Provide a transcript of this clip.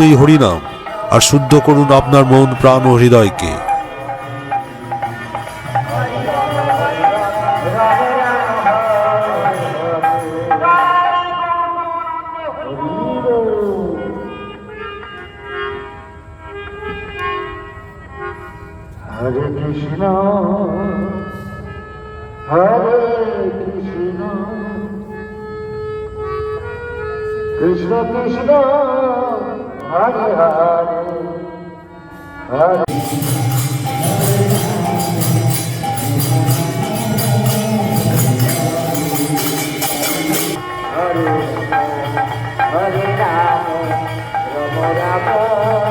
এই হরিনাম আর শুদ্ধ করুন আপনার মন, প্রাণ ও হৃদয়কে। হরে কৃষ্ণ হরে কৃষ্ণ কৃষ্ণ কৃষ্ণ হরে হরে হরে হরে হরে রাম রাম রাম